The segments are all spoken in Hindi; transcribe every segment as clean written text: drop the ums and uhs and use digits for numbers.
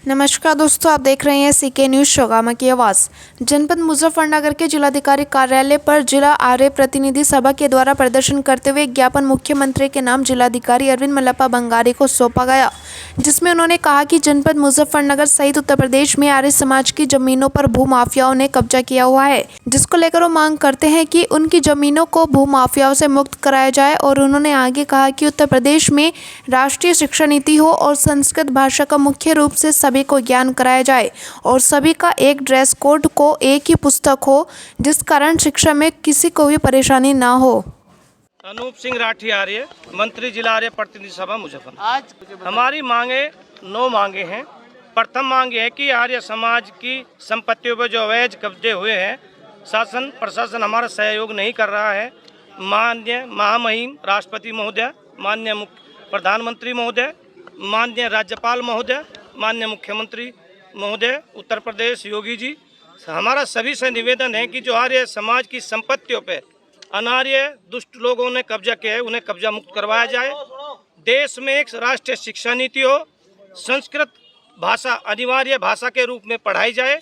नमस्कार दोस्तों, आप देख रहे हैं सीके न्यूज़ शोगामा की आवाज़। जनपद मुजफ्फरनगर के जिलाधिकारी कार्यालय पर जिला आर्य प्रतिनिधि सभा के द्वारा प्रदर्शन करते हुए ज्ञापन मुख्यमंत्री के नाम जिलाधिकारी अरविंद मल्लप्पा बंगारी को सौंपा गया, जिसमें उन्होंने कहा कि जनपद मुजफ्फरनगर सहित उत्तर प्रदेश में आर्य समाज की जमीनों पर भूमाफियाओं ने कब्जा किया हुआ है, जिसको लेकर वो मांग करते हैं कि उनकी जमीनों को भूमाफियाओं से मुक्त कराया जाए। और उन्होंने आगे कहा कि उत्तर प्रदेश में राष्ट्रीय शिक्षा नीति हो और संस्कृत भाषा का मुख्य रूप से सभी को ज्ञान कराया जाए और सभी का एक ड्रेस कोड को एक ही पुस्तक हो, जिस कारण शिक्षा में किसी को भी परेशानी ना हो। अनूप सिंह राठी आर्य, मंत्री जिला आर्य प्रतिनिधि सभा मुजफ्फरनगर। आज हमारी मांगे 9 मांगे हैं। प्रथम मांग है कि आर्य समाज की संपत्तियों पर जो अवैध कब्जे हुए हैं, शासन प्रशासन हमारा सहयोग नहीं कर रहा है। माननीय महामहिम राष्ट्रपति महोदय, माननीय प्रधानमंत्री महोदय, माननीय राज्यपाल महोदय, माननीय मुख्यमंत्री महोदय उत्तर प्रदेश योगी जी, हमारा सभी से निवेदन है कि जो आर्य समाज की संपत्तियों पे अनार्य दुष्ट लोगों ने कब्जा किया है, उन्हें कब्जा मुक्त करवाया जाए। देश में एक राष्ट्रीय शिक्षा नीति हो, संस्कृत भाषा अनिवार्य भाषा के रूप में पढ़ाई जाए।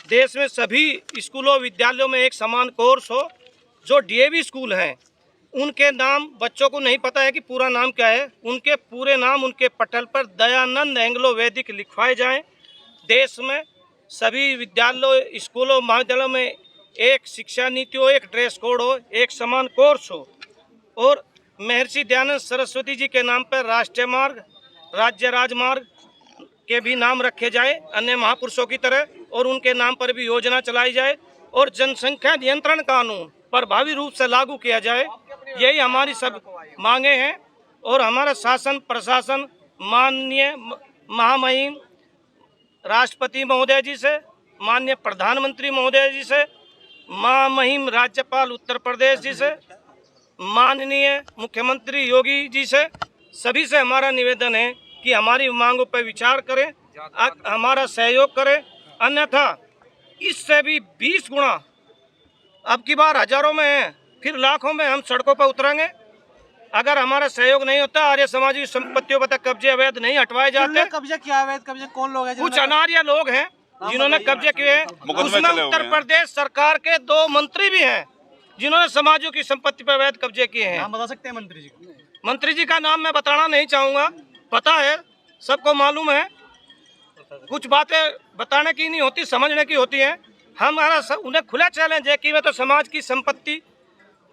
देश में सभी स्कूलों विद्यालयों में एक समान कोर्स हो। जो डीएवी स्कूल हैं उनके नाम बच्चों को नहीं पता है कि पूरा नाम क्या है, उनके पूरे नाम उनके पटल पर दयानंद एंग्लो वैदिक लिखवाए जाएं। देश में सभी विद्यालयों स्कूलों महाविद्यालयों में एक शिक्षा नीति हो, एक ड्रेस कोड हो, एक समान कोर्स हो और महर्षि दयानंद सरस्वती जी के नाम पर राष्ट्रीय मार्ग, राज्य राजमार्ग के भी नाम रखे जाए अन्य महापुरुषों की तरह, और उनके नाम पर भी योजना चलाई जाए और जनसंख्या नियंत्रण कानून प्रभावी रूप से लागू किया जाए। यही हमारी सब मांगे हैं और हमारा शासन प्रशासन माननीय महामहिम राष्ट्रपति महोदय जी से, माननीय प्रधानमंत्री महोदय जी से, महामहिम राज्यपाल उत्तर प्रदेश जी से, माननीय मुख्यमंत्री योगी जी से, सभी से हमारा निवेदन है कि हमारी मांगों पर विचार करें, हमारा सहयोग करें। अन्यथा इससे भी 20 गुना, अब की बार हजारों में है, फिर लाखों में हम सड़कों पर उतरेंगे। अगर हमारा सहयोग नहीं होता, आर्य समाज की संपत्तियों पर कब्जे अवैध नहीं हटवाए जाते। कब्जे क्या अवैध कब्जे कौन लोग हैं? कुछ अनार्य लोग हैं जिन्होंने कब्जे किए हैं। उसमें उत्तर प्रदेश सरकार के 2 मंत्री भी हैं जिन्होंने समाजों की संपत्ति पर अवैध कब्जे किए हैं। नाम बता सकते हैं मंत्री जी को? मंत्री जी का नाम मैं बताना नहीं चाहूँगा, पता है, सबको मालूम है। कुछ बातें बताने की नहीं होती, समझने की होती हैं। हमारा उन्हें खुला चैलेंज है कि वे तो समाज की संपत्ति,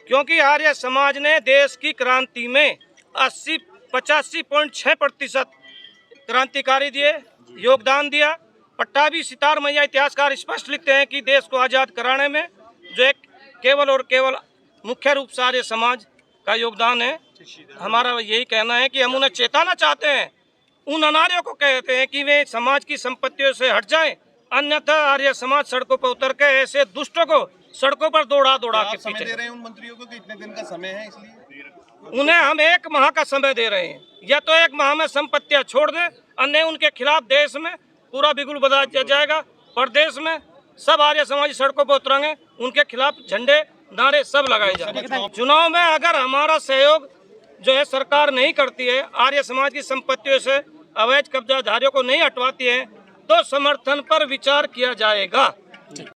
क्योंकि आर्य समाज ने देश की क्रांति में 85.6% क्रांतिकारी दिए, योगदान दिया। पट्टाभी सितार मैया इतिहासकार स्पष्ट लिखते हैं कि देश को आज़ाद कराने में जो एक केवल और केवल मुख्य रूप से आर्य समाज का योगदान है। हमारा यही कहना है कि हम उन्हें चेताना चाहते हैं, उन अनार्यों को कहते हैं कि वे समाज की संपत्तियों से हट जाएं, अन्यथा आर्य समाज सड़कों पर उतर के ऐसे दुष्टों को सड़कों पर दौड़ा के पीछे दे रहे हैं उन मंत्रियों को कि इतने दिन का समय है, इसलिए उन्हें हम 1 माह का समय दे रहे हैं। या तो 1 माह में संपत्तियां छोड़ दें, अन्य उनके खिलाफ देश में पूरा बिगुल बजा जाएगा। प्रदेश में सब आर्य समाजी सड़कों पर उतरेंगे, उनके खिलाफ झंडे नारे सब लगाए जाएंगे। चुनाव में अगर हमारा सहयोग जो है सरकार नहीं करती है, आर्य समाज की संपत्तियों से अवैध कब्जाधारियों को नहीं हटवाती है, तो समर्थन पर विचार किया जाएगा।